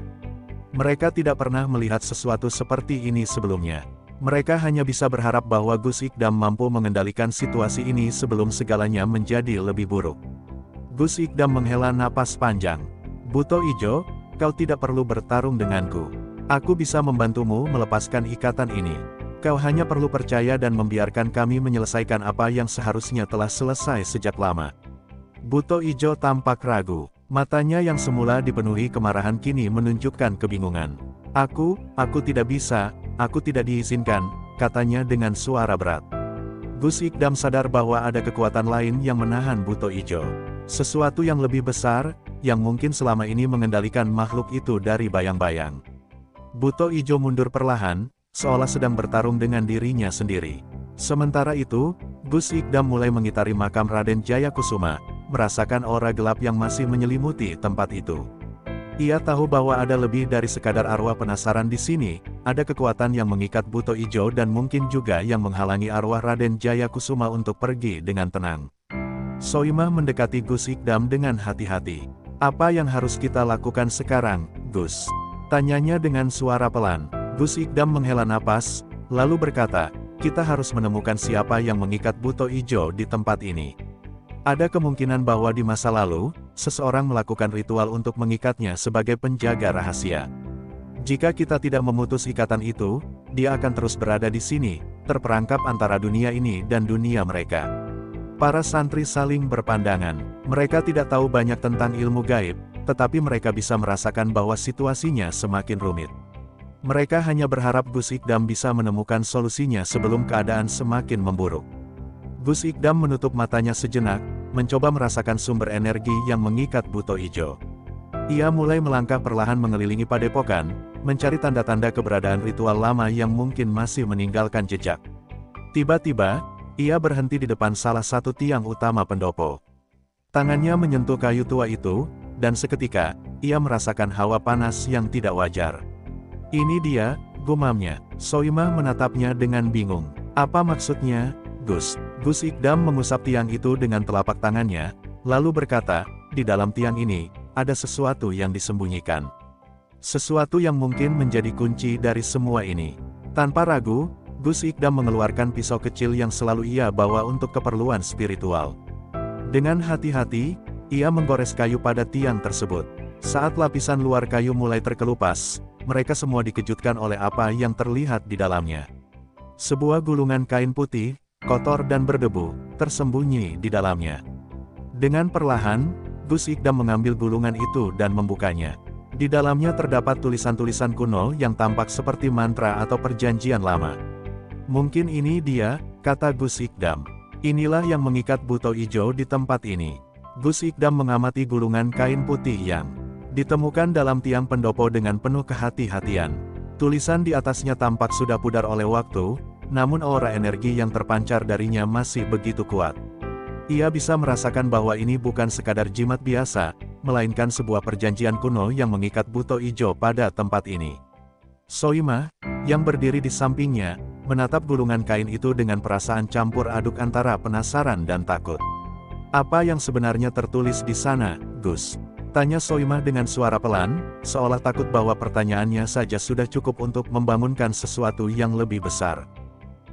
Mereka tidak pernah melihat sesuatu seperti ini sebelumnya. Mereka hanya bisa berharap bahwa Gus Ikdam mampu mengendalikan situasi ini sebelum segalanya menjadi lebih buruk. Gus Ikdam menghela napas panjang. "Buto Ijo, kau tidak perlu bertarung denganku. Aku bisa membantumu melepaskan ikatan ini. Kau hanya perlu percaya dan membiarkan kami menyelesaikan apa yang seharusnya telah selesai sejak lama." Buto Ijo tampak ragu. Matanya yang semula dipenuhi kemarahan kini menunjukkan kebingungan. Aku tidak bisa, aku tidak diizinkan," katanya dengan suara berat. Gus Ikdam sadar bahwa ada kekuatan lain yang menahan Buto Ijo. Sesuatu yang lebih besar, yang mungkin selama ini mengendalikan makhluk itu dari bayang-bayang. Buto Ijo mundur perlahan, seolah sedang bertarung dengan dirinya sendiri. Sementara itu, Gus Ikdam mulai mengitari makam Raden Jayakusuma, merasakan aura gelap yang masih menyelimuti tempat itu. Ia tahu bahwa ada lebih dari sekadar arwah penasaran di sini, ada kekuatan yang mengikat Buto Ijo dan mungkin juga yang menghalangi arwah Raden Jayakusuma untuk pergi dengan tenang. Soimah mendekati Gus Ikdam dengan hati-hati. "Apa yang harus kita lakukan sekarang, Gus?" tanyanya dengan suara pelan. Gus Ikdam menghela napas, lalu berkata, "Kita harus menemukan siapa yang mengikat Buto Ijo di tempat ini. Ada kemungkinan bahwa di masa lalu, seseorang melakukan ritual untuk mengikatnya sebagai penjaga rahasia. Jika kita tidak memutus ikatan itu, dia akan terus berada di sini, terperangkap antara dunia ini dan dunia mereka." Para santri saling berpandangan. Mereka tidak tahu banyak tentang ilmu gaib, tetapi mereka bisa merasakan bahwa situasinya semakin rumit. Mereka hanya berharap Gus Ikdam bisa menemukan solusinya sebelum keadaan semakin memburuk. Gus Ikdam menutup matanya sejenak, mencoba merasakan sumber energi yang mengikat Buto Ijo. Ia mulai melangkah perlahan mengelilingi padepokan, mencari tanda-tanda keberadaan ritual lama yang mungkin masih meninggalkan jejak. Tiba-tiba, ia berhenti di depan salah satu tiang utama pendopo. Tangannya menyentuh kayu tua itu, dan seketika, ia merasakan hawa panas yang tidak wajar. "Ini dia," gumamnya. Soimah menatapnya dengan bingung. "Apa maksudnya, Gus?" Gus Ikdam mengusap tiang itu dengan telapak tangannya, lalu berkata, "Di dalam tiang ini, ada sesuatu yang disembunyikan. Sesuatu yang mungkin menjadi kunci dari semua ini." Tanpa ragu, Gus Ikdam mengeluarkan pisau kecil yang selalu ia bawa untuk keperluan spiritual. Dengan hati-hati, ia menggores kayu pada tiang tersebut. Saat lapisan luar kayu mulai terkelupas, mereka semua dikejutkan oleh apa yang terlihat di dalamnya. Sebuah gulungan kain putih, kotor dan berdebu, tersembunyi di dalamnya. Dengan perlahan, Gus Ikdam mengambil gulungan itu dan membukanya. Di dalamnya terdapat tulisan-tulisan kuno yang tampak seperti mantra atau perjanjian lama. "Mungkin ini dia," kata Gus Ikdam. "Inilah yang mengikat Buto Ijo di tempat ini." Gus Ikdam mengamati gulungan kain putih yang ditemukan dalam tiang pendopo dengan penuh kehati-hatian. Tulisan di atasnya tampak sudah pudar oleh waktu, namun aura energi yang terpancar darinya masih begitu kuat. Ia bisa merasakan bahwa ini bukan sekadar jimat biasa, melainkan sebuah perjanjian kuno yang mengikat Buto Ijo pada tempat ini. Soimah, yang berdiri di sampingnya, menatap gulungan kain itu dengan perasaan campur aduk antara penasaran dan takut. "Apa yang sebenarnya tertulis di sana, Gus?" tanya Soimah dengan suara pelan, seolah takut bahwa pertanyaannya saja sudah cukup untuk membangunkan sesuatu yang lebih besar.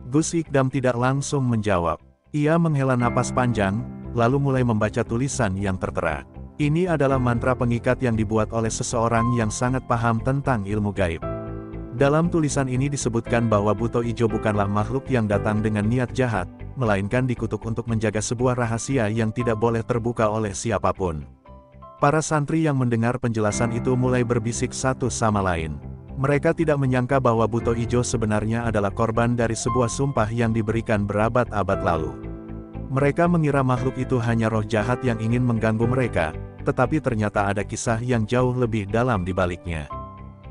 Gus Ikdam tidak langsung menjawab. Ia menghela napas panjang, lalu mulai membaca tulisan yang tertera. Ini adalah mantra pengikat yang dibuat oleh seseorang yang sangat paham tentang ilmu gaib. Dalam tulisan ini disebutkan bahwa Buto Ijo bukanlah makhluk yang datang dengan niat jahat, melainkan dikutuk untuk menjaga sebuah rahasia yang tidak boleh terbuka oleh siapapun. Para santri yang mendengar penjelasan itu mulai berbisik satu sama lain. Mereka tidak menyangka bahwa Buto Ijo sebenarnya adalah korban dari sebuah sumpah yang diberikan berabad-abad lalu. Mereka mengira makhluk itu hanya roh jahat yang ingin mengganggu mereka, tetapi ternyata ada kisah yang jauh lebih dalam di baliknya.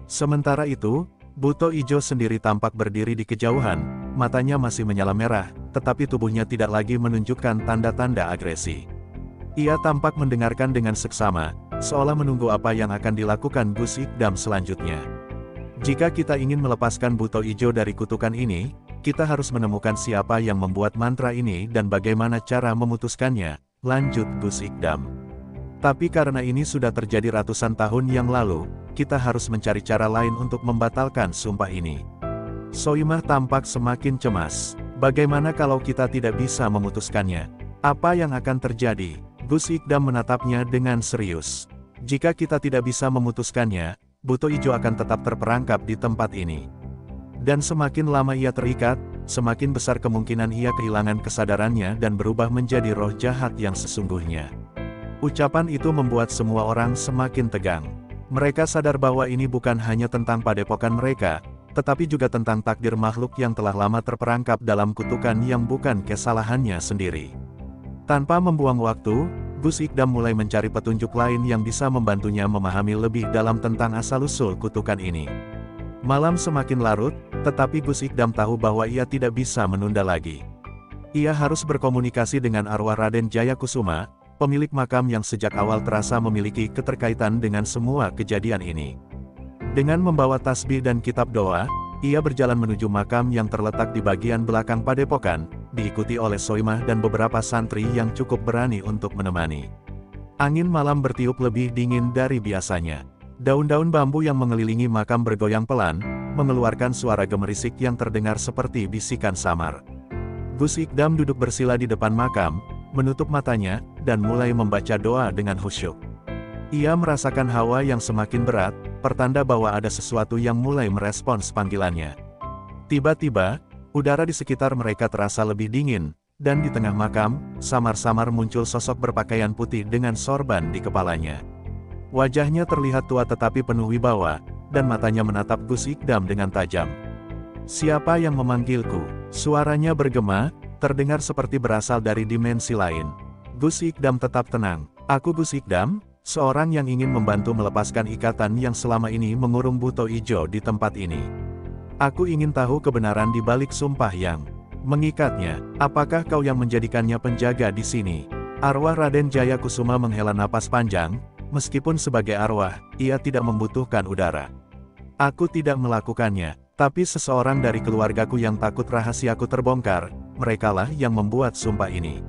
Sementara itu, Buto Ijo sendiri tampak berdiri di kejauhan, matanya masih menyala merah, tetapi tubuhnya tidak lagi menunjukkan tanda-tanda agresi. Ia tampak mendengarkan dengan seksama, seolah menunggu apa yang akan dilakukan Gus Ikdam selanjutnya. Jika kita ingin melepaskan buto ijo dari kutukan ini, kita harus menemukan siapa yang membuat mantra ini dan bagaimana cara memutuskannya, lanjut Gus Ikdam. Tapi karena ini sudah terjadi ratusan tahun yang lalu, kita harus mencari cara lain untuk membatalkan sumpah ini. Soimah tampak semakin cemas. Bagaimana kalau kita tidak bisa memutuskannya? Apa yang akan terjadi? Gus Ikdam menatapnya dengan serius. Jika kita tidak bisa memutuskannya, buto ijo akan tetap terperangkap di tempat ini. Dan semakin lama ia terikat, semakin besar kemungkinan ia kehilangan kesadarannya dan berubah menjadi roh jahat yang sesungguhnya. Ucapan itu membuat semua orang semakin tegang. Mereka sadar bahwa ini bukan hanya tentang padepokan mereka, tetapi juga tentang takdir makhluk yang telah lama terperangkap dalam kutukan yang bukan kesalahannya sendiri. Tanpa membuang waktu, Gus Ikdam mulai mencari petunjuk lain yang bisa membantunya memahami lebih dalam tentang asal-usul kutukan ini. Malam semakin larut, tetapi Gus Ikdam tahu bahwa ia tidak bisa menunda lagi. Ia harus berkomunikasi dengan arwah Raden Jayakusuma, pemilik makam yang sejak awal terasa memiliki keterkaitan dengan semua kejadian ini. Dengan membawa tasbih dan kitab doa, ia berjalan menuju makam yang terletak di bagian belakang padepokan, diikuti oleh Soimah dan beberapa santri yang cukup berani untuk menemani. Angin malam bertiup lebih dingin dari biasanya. Daun-daun bambu yang mengelilingi makam bergoyang pelan, mengeluarkan suara gemerisik yang terdengar seperti bisikan samar. Gus Ikdam duduk bersila di depan makam, menutup matanya, dan mulai membaca doa dengan khusyuk. Ia merasakan hawa yang semakin berat, pertanda bahwa ada sesuatu yang mulai merespons panggilannya. Tiba-tiba, udara di sekitar mereka terasa lebih dingin, dan di tengah makam, samar-samar muncul sosok berpakaian putih dengan sorban di kepalanya. Wajahnya terlihat tua tetapi penuh wibawa, dan matanya menatap Gus Ikdam dengan tajam. "Siapa yang memanggilku?" Suaranya bergema, terdengar seperti berasal dari dimensi lain. Gus Ikdam tetap tenang. "Aku Gus Ikdam, seorang yang ingin membantu melepaskan ikatan yang selama ini mengurung buto ijo di tempat ini. Aku ingin tahu kebenaran di balik sumpah yang mengikatnya. Apakah kau yang menjadikannya penjaga di sini?" Arwah Raden Jayakusuma menghela napas panjang. Meskipun sebagai arwah, ia tidak membutuhkan udara. "Aku tidak melakukannya, tapi seseorang dari keluargaku yang takut rahasiaku terbongkar, merekalah yang membuat sumpah ini.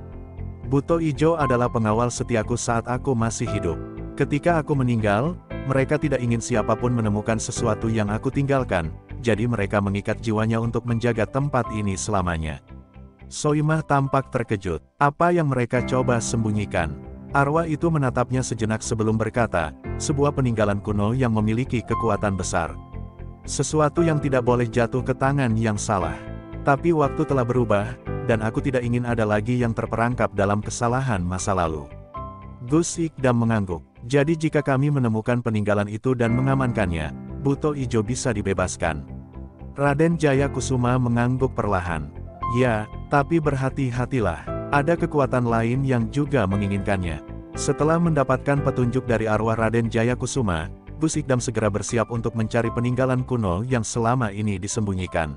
Buto ijo adalah pengawal setiaku saat aku masih hidup. Ketika aku meninggal, mereka tidak ingin siapapun menemukan sesuatu yang aku tinggalkan, jadi mereka mengikat jiwanya untuk menjaga tempat ini selamanya." Soimah tampak terkejut. Apa yang mereka coba sembunyikan? Arwah itu menatapnya sejenak sebelum berkata, "Sebuah peninggalan kuno yang memiliki kekuatan besar. Sesuatu yang tidak boleh jatuh ke tangan yang salah. Tapi waktu telah berubah, dan aku tidak ingin ada lagi yang terperangkap dalam kesalahan masa lalu." Gus Ikdam mengangguk. "Jadi jika kami menemukan peninggalan itu dan mengamankannya, buto ijo bisa dibebaskan?" Raden Jayakusuma mengangguk perlahan. "Ya, tapi berhati-hatilah. Ada kekuatan lain yang juga menginginkannya." Setelah mendapatkan petunjuk dari arwah Raden Jayakusuma, Gus Ikdam segera bersiap untuk mencari peninggalan kuno yang selama ini disembunyikan.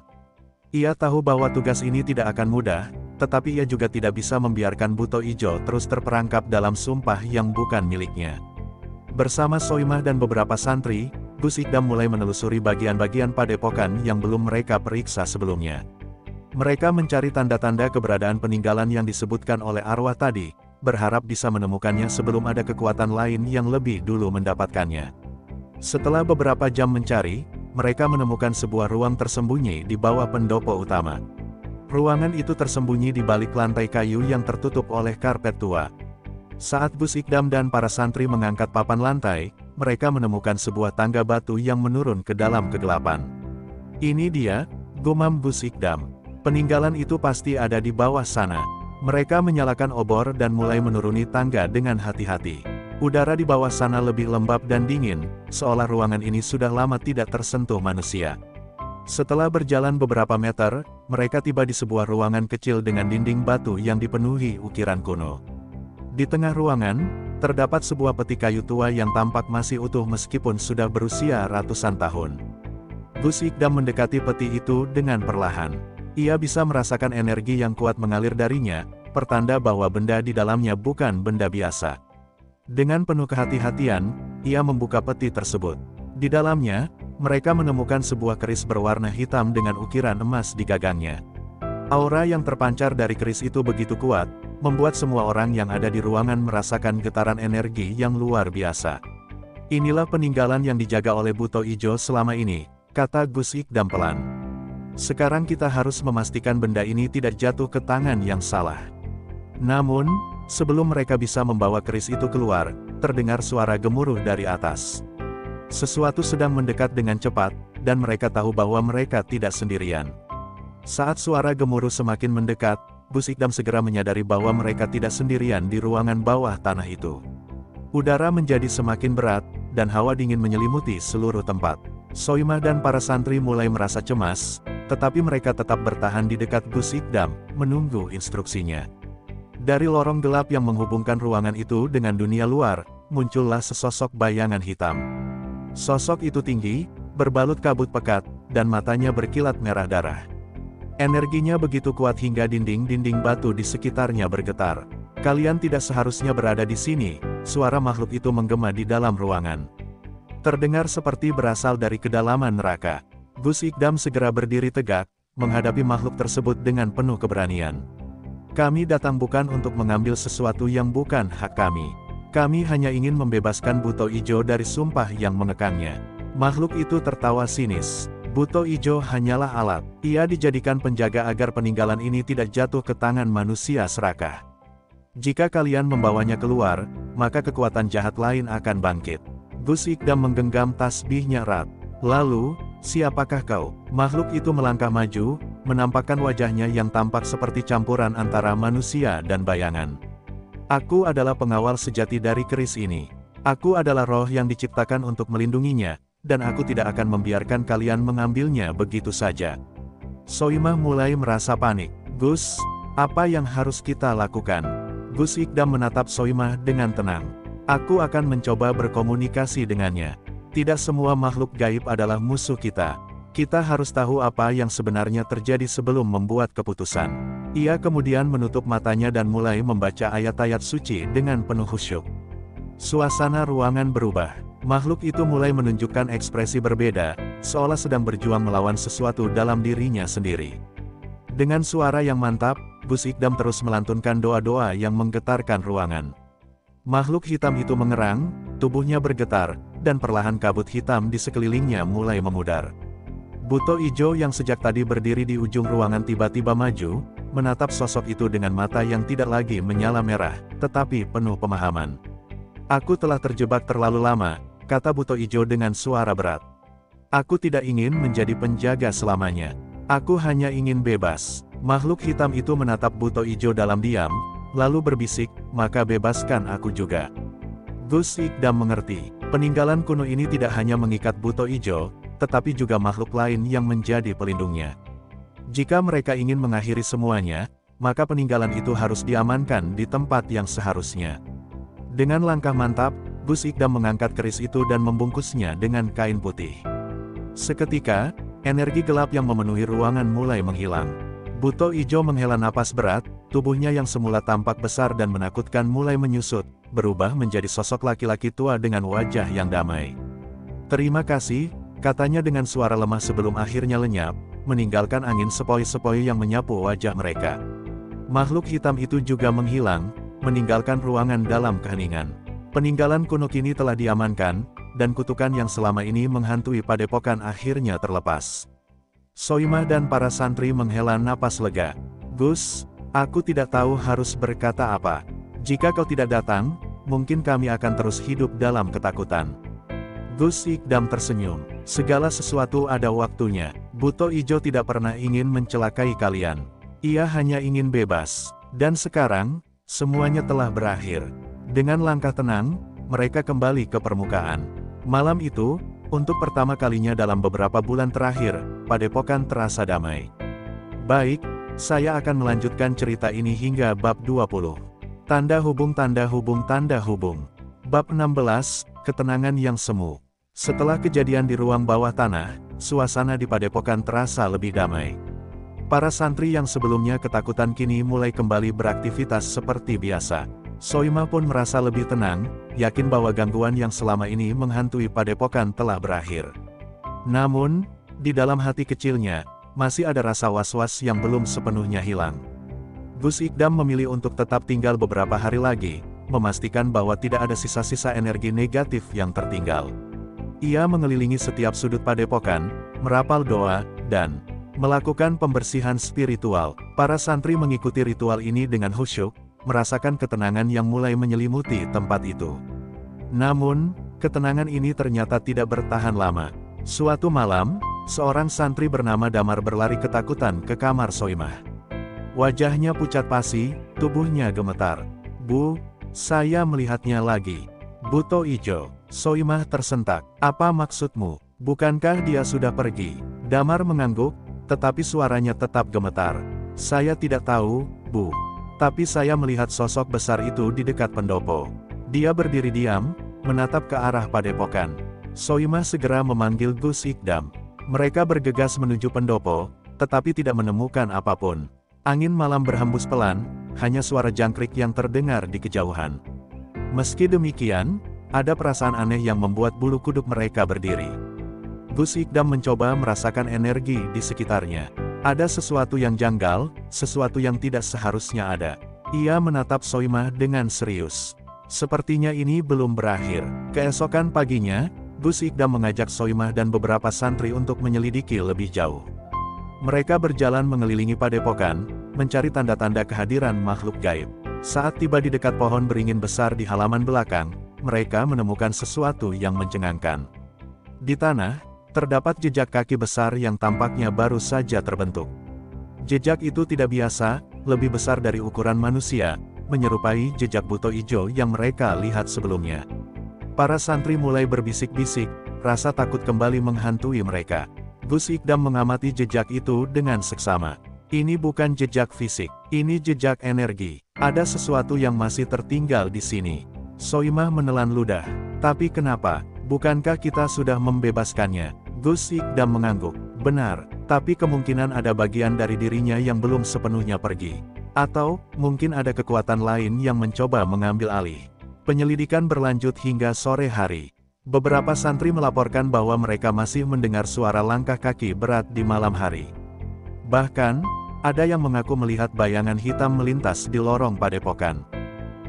Ia tahu bahwa tugas ini tidak akan mudah, tetapi ia juga tidak bisa membiarkan buto ijo terus terperangkap dalam sumpah yang bukan miliknya. Bersama Soimah dan beberapa santri, Gus Ikdam mulai menelusuri bagian-bagian padepokan yang belum mereka periksa sebelumnya. Mereka mencari tanda-tanda keberadaan peninggalan yang disebutkan oleh arwah tadi, berharap bisa menemukannya sebelum ada kekuatan lain yang lebih dulu mendapatkannya. Setelah beberapa jam mencari, mereka menemukan sebuah ruang tersembunyi di bawah pendopo utama. Ruangan itu tersembunyi di balik lantai kayu yang tertutup oleh karpet tua. Saat Gus Ikdam dan para santri mengangkat papan lantai, mereka menemukan sebuah tangga batu yang menurun ke dalam kegelapan. "Ini dia," gumam Gus Ikdam. "Peninggalan itu pasti ada di bawah sana." Mereka menyalakan obor dan mulai menuruni tangga dengan hati-hati. Udara di bawah sana lebih lembab dan dingin, seolah ruangan ini sudah lama tidak tersentuh manusia. Setelah berjalan beberapa meter, mereka tiba di sebuah ruangan kecil dengan dinding batu yang dipenuhi ukiran kuno. Di tengah ruangan, terdapat sebuah peti kayu tua yang tampak masih utuh meskipun sudah berusia ratusan tahun. Gus Ikdam mendekati peti itu dengan perlahan. Ia bisa merasakan energi yang kuat mengalir darinya, pertanda bahwa benda di dalamnya bukan benda biasa. Dengan penuh kehati-hatian, ia membuka peti tersebut. Di dalamnya, mereka menemukan sebuah keris berwarna hitam dengan ukiran emas di gagangnya. Aura yang terpancar dari keris itu begitu kuat, membuat semua orang yang ada di ruangan merasakan getaran energi yang luar biasa. Inilah peninggalan yang dijaga oleh Buto Ijo selama ini, kata Gus Ikdam pelan. Sekarang kita harus memastikan benda ini tidak jatuh ke tangan yang salah. Namun, sebelum mereka bisa membawa keris itu keluar, terdengar suara gemuruh dari atas. Sesuatu sedang mendekat dengan cepat, dan mereka tahu bahwa mereka tidak sendirian. Saat suara gemuruh semakin mendekat, Gus Ikdam segera menyadari bahwa mereka tidak sendirian di ruangan bawah tanah itu. Udara menjadi semakin berat, dan hawa dingin menyelimuti seluruh tempat. Soimah dan para santri mulai merasa cemas, tetapi mereka tetap bertahan di dekat Gus Ikdam, menunggu instruksinya. Dari lorong gelap yang menghubungkan ruangan itu dengan dunia luar, muncullah sesosok bayangan hitam. Sosok itu tinggi, berbalut kabut pekat, dan matanya berkilat merah darah. Energinya begitu kuat hingga dinding-dinding batu di sekitarnya bergetar. Kalian tidak seharusnya berada di sini, suara makhluk itu menggema di dalam ruangan. Terdengar seperti berasal dari kedalaman neraka. Gus Ikdam segera berdiri tegak, menghadapi makhluk tersebut dengan penuh keberanian. Kami datang bukan untuk mengambil sesuatu yang bukan hak kami. Kami hanya ingin membebaskan Buto Ijo dari sumpah yang mengekangnya. Makhluk itu tertawa sinis. Buto Ijo hanyalah alat. Ia dijadikan penjaga agar peninggalan ini tidak jatuh ke tangan manusia serakah. Jika kalian membawanya keluar, maka kekuatan jahat lain akan bangkit. Gus Ikdam menggenggam tasbihnya erat. Lalu, siapakah kau? Makhluk itu melangkah maju, menampakkan wajahnya yang tampak seperti campuran antara manusia dan bayangan. Aku adalah pengawal sejati dari keris ini. Aku adalah roh yang diciptakan untuk melindunginya, dan aku tidak akan membiarkan kalian mengambilnya begitu saja. Soimah mulai merasa panik. Gus, apa yang harus kita lakukan? Gus Ikdam menatap Soimah dengan tenang. Aku akan mencoba berkomunikasi dengannya. Tidak semua makhluk gaib adalah musuh kita. Kita harus tahu apa yang sebenarnya terjadi sebelum membuat keputusan. Ia kemudian menutup matanya dan mulai membaca ayat-ayat suci dengan penuh khusyuk. Suasana ruangan berubah. Makhluk itu mulai menunjukkan ekspresi berbeda, seolah sedang berjuang melawan sesuatu dalam dirinya sendiri. Dengan suara yang mantap, Gus Ikdam terus melantunkan doa-doa yang menggetarkan ruangan. Makhluk hitam itu mengerang, tubuhnya bergetar, dan perlahan kabut hitam di sekelilingnya mulai memudar. Buto Ijo yang sejak tadi berdiri di ujung ruangan tiba-tiba maju, menatap sosok itu dengan mata yang tidak lagi menyala merah, tetapi penuh pemahaman. Aku telah terjebak terlalu lama, kata Buto Ijo dengan suara berat. Aku tidak ingin menjadi penjaga selamanya. Aku hanya ingin bebas. Makhluk hitam itu menatap Buto Ijo dalam diam, lalu berbisik, maka bebaskan aku juga. Gus Ikdam mengerti, peninggalan kuno ini tidak hanya mengikat Buto Ijo, tetapi juga makhluk lain yang menjadi pelindungnya. Jika mereka ingin mengakhiri semuanya, maka peninggalan itu harus diamankan di tempat yang seharusnya. Dengan langkah mantap, Gus Ikdam mengangkat keris itu dan membungkusnya dengan kain putih. Seketika, energi gelap yang memenuhi ruangan mulai menghilang. Buto Ijo menghela napas berat, tubuhnya yang semula tampak besar dan menakutkan mulai menyusut, berubah menjadi sosok laki-laki tua dengan wajah yang damai. Terima kasih, katanya dengan suara lemah sebelum akhirnya lenyap, meninggalkan angin sepoi-sepoi yang menyapu wajah mereka. Makhluk hitam itu juga menghilang, meninggalkan ruangan dalam keheningan. Peninggalan kuno kini telah diamankan, dan kutukan yang selama ini menghantui padepokan akhirnya terlepas. Soimah dan para santri menghela napas lega. Gus, aku tidak tahu harus berkata apa. Jika kau tidak datang, mungkin kami akan terus hidup dalam ketakutan. Gus Ikdam tersenyum. Segala sesuatu ada waktunya. Buto Ijo tidak pernah ingin mencelakai kalian. Ia hanya ingin bebas. Dan sekarang, semuanya telah berakhir. Dengan langkah tenang, mereka kembali ke permukaan. Malam itu, untuk pertama kalinya dalam beberapa bulan terakhir, padepokan terasa damai. Baik, saya akan melanjutkan cerita ini hingga bab 20. Tanda hubung tanda hubung tanda hubung. Bab 16, ketenangan yang semu. Setelah kejadian di ruang bawah tanah, suasana di padepokan terasa lebih damai. Para santri yang sebelumnya ketakutan kini mulai kembali beraktivitas seperti biasa. Soimah pun merasa lebih tenang, yakin bahwa gangguan yang selama ini menghantui padepokan telah berakhir. Namun, di dalam hati kecilnya, masih ada rasa was-was yang belum sepenuhnya hilang. Gus Ikdam memilih untuk tetap tinggal beberapa hari lagi, memastikan bahwa tidak ada sisa-sisa energi negatif yang tertinggal. Ia mengelilingi setiap sudut padepokan, merapal doa, dan melakukan pembersihan spiritual. Para santri mengikuti ritual ini dengan khusyuk, merasakan ketenangan yang mulai menyelimuti tempat itu. Namun, ketenangan ini ternyata tidak bertahan lama. Suatu malam, seorang santri bernama Damar berlari ketakutan ke kamar Soimah. Wajahnya pucat pasi, tubuhnya gemetar. "Bu, saya melihatnya lagi." "Buto Ijo." Soimah tersentak. "Apa maksudmu? Bukankah dia sudah pergi?" Damar mengangguk, tetapi suaranya tetap gemetar. "Saya tidak tahu, Bu. Tapi saya melihat sosok besar itu di dekat pendopo." Dia berdiri diam, menatap ke arah padepokan. Soimah segera memanggil Gus Ikdam. Mereka bergegas menuju pendopo, tetapi tidak menemukan apapun. Angin malam berhembus pelan, hanya suara jangkrik yang terdengar di kejauhan. Meski demikian, ada perasaan aneh yang membuat bulu kuduk mereka berdiri. Gus Ikdam mencoba merasakan energi di sekitarnya. Ada sesuatu yang janggal, sesuatu yang tidak seharusnya ada. Ia menatap Soimah dengan serius. Sepertinya ini belum berakhir. Keesokan paginya, Gus Ikdam mengajak Soimah dan beberapa santri untuk menyelidiki lebih jauh. Mereka berjalan mengelilingi padepokan, mencari tanda-tanda kehadiran makhluk gaib. Saat tiba di dekat pohon beringin besar di halaman belakang, mereka menemukan sesuatu yang mencengangkan. Di tanah, terdapat jejak kaki besar yang tampaknya baru saja terbentuk. Jejak itu tidak biasa, lebih besar dari ukuran manusia, menyerupai jejak buto ijo yang mereka lihat sebelumnya. Para santri mulai berbisik-bisik, rasa takut kembali menghantui mereka. Gus Ikdam mengamati jejak itu dengan seksama. Ini bukan jejak fisik, ini jejak energi. Ada sesuatu yang masih tertinggal di sini. Soimah menelan ludah. Tapi kenapa? Bukankah kita sudah membebaskannya? Gus Ikdam mengangguk. Benar, tapi kemungkinan ada bagian dari dirinya yang belum sepenuhnya pergi. Atau, mungkin ada kekuatan lain yang mencoba mengambil alih. Penyelidikan berlanjut hingga sore hari. Beberapa santri melaporkan bahwa mereka masih mendengar suara langkah kaki berat di malam hari. Bahkan, ada yang mengaku melihat bayangan hitam melintas di lorong padepokan.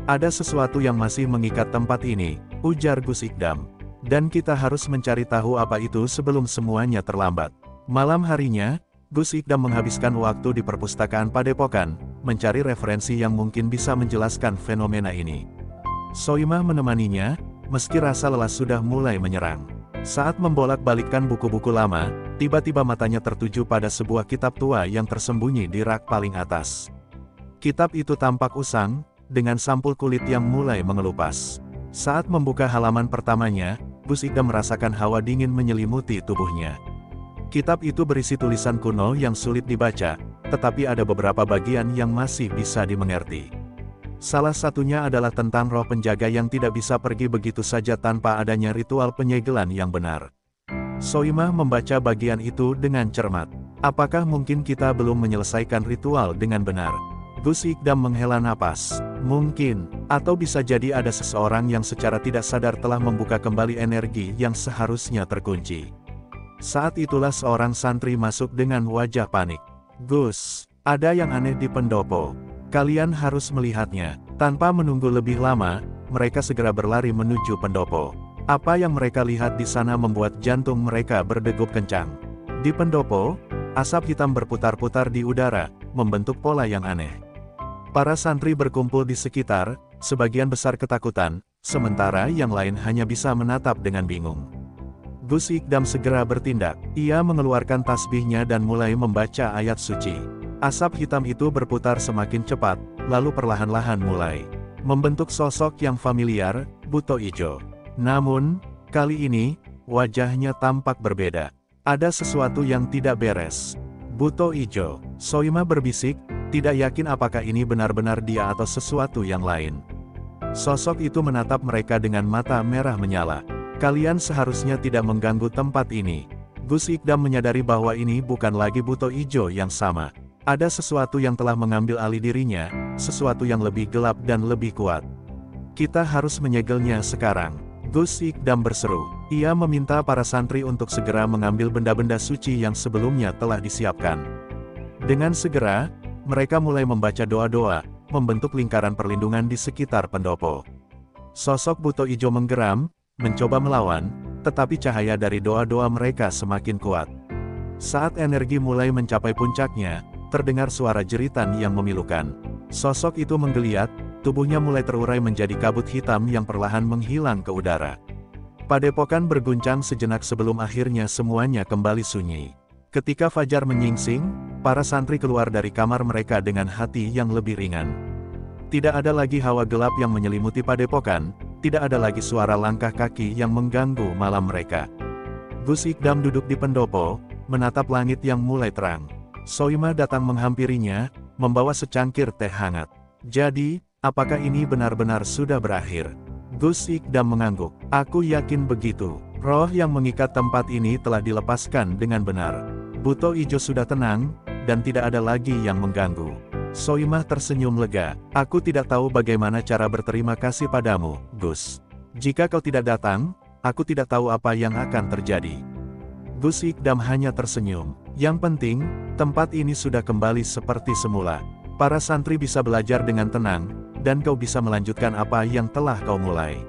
"Ada sesuatu yang masih mengikat tempat ini," ujar Gus Ikdam. "Dan kita harus mencari tahu apa itu sebelum semuanya terlambat." Malam harinya, Gus Ikdam menghabiskan waktu di perpustakaan padepokan, mencari referensi yang mungkin bisa menjelaskan fenomena ini. Soimah menemaninya, meski rasa lelah sudah mulai menyerang. Saat membolak-balikkan buku-buku lama, tiba-tiba matanya tertuju pada sebuah kitab tua yang tersembunyi di rak paling atas. Kitab itu tampak usang, dengan sampul kulit yang mulai mengelupas. Saat membuka halaman pertamanya, Gus Ikdam merasakan hawa dingin menyelimuti tubuhnya. Kitab itu berisi tulisan kuno yang sulit dibaca, tetapi ada beberapa bagian yang masih bisa dimengerti. Salah satunya adalah tentang roh penjaga yang tidak bisa pergi begitu saja tanpa adanya ritual penyegelan yang benar. Soimah membaca bagian itu dengan cermat. Apakah mungkin kita belum menyelesaikan ritual dengan benar? Gus Ikdam menghela napas. Mungkin, atau bisa jadi ada seseorang yang secara tidak sadar telah membuka kembali energi yang seharusnya terkunci. Saat itulah seorang santri masuk dengan wajah panik. "Gus, ada yang aneh di pendopo. Kalian harus melihatnya." Tanpa menunggu lebih lama, mereka segera berlari menuju pendopo. Apa yang mereka lihat di sana membuat jantung mereka berdegup kencang. Di pendopo, asap hitam berputar-putar di udara, membentuk pola yang aneh. Para santri berkumpul di sekitar, sebagian besar ketakutan, sementara yang lain hanya bisa menatap dengan bingung. Gus Ikdam segera bertindak. Ia mengeluarkan tasbihnya dan mulai membaca ayat suci. Asap hitam itu berputar semakin cepat, lalu perlahan-lahan mulai membentuk sosok yang familiar, Buto Ijo. Namun, kali ini, wajahnya tampak berbeda. Ada sesuatu yang tidak beres. "Buto Ijo," Soimah berbisik, tidak yakin apakah ini benar-benar dia atau sesuatu yang lain. Sosok itu menatap mereka dengan mata merah menyala. "Kalian seharusnya tidak mengganggu tempat ini." Gus Ikdam menyadari bahwa ini bukan lagi Buto Ijo yang sama. Ada sesuatu yang telah mengambil alih dirinya, sesuatu yang lebih gelap dan lebih kuat. "Kita harus menyegelnya sekarang," Gus Ikdam berseru. Ia meminta para santri untuk segera mengambil benda-benda suci yang sebelumnya telah disiapkan. Dengan segera, mereka mulai membaca doa-doa, membentuk lingkaran perlindungan di sekitar pendopo. Sosok Buto Ijo menggeram, mencoba melawan, tetapi cahaya dari doa-doa mereka semakin kuat. Saat energi mulai mencapai puncaknya, terdengar suara jeritan yang memilukan. Sosok itu menggeliat, tubuhnya mulai terurai menjadi kabut hitam yang perlahan menghilang ke udara. Padepokan berguncang sejenak sebelum akhirnya semuanya kembali sunyi. Ketika fajar menyingsing, para santri keluar dari kamar mereka dengan hati yang lebih ringan. Tidak ada lagi hawa gelap yang menyelimuti padepokan, tidak ada lagi suara langkah kaki yang mengganggu malam mereka. Gus Ikdam duduk di pendopo, menatap langit yang mulai terang. Soimah datang menghampirinya, membawa secangkir teh hangat. Jadi, apakah ini benar-benar sudah berakhir? Gus Ikdam mengangguk. Aku yakin begitu. Roh yang mengikat tempat ini telah dilepaskan dengan benar. Buto Ijo sudah tenang, dan tidak ada lagi yang mengganggu. Soimah tersenyum lega. Aku tidak tahu bagaimana cara berterima kasih padamu, Gus. Jika kau tidak datang, aku tidak tahu apa yang akan terjadi. Gus Ikdam hanya tersenyum. Yang penting, tempat ini sudah kembali seperti semula. Para santri bisa belajar dengan tenang, dan kau bisa melanjutkan apa yang telah kau mulai.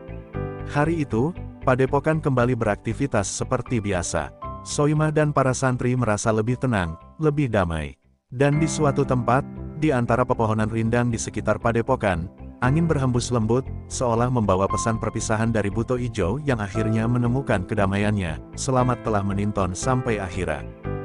Hari itu, padepokan kembali beraktivitas seperti biasa. Soimah dan para santri merasa lebih tenang, lebih damai. Dan di suatu tempat, di antara pepohonan rindang di sekitar padepokan, angin berhembus lembut, seolah membawa pesan perpisahan dari Buto Ijo yang akhirnya menemukan kedamaiannya. Selamat telah meninton sampai akhirat.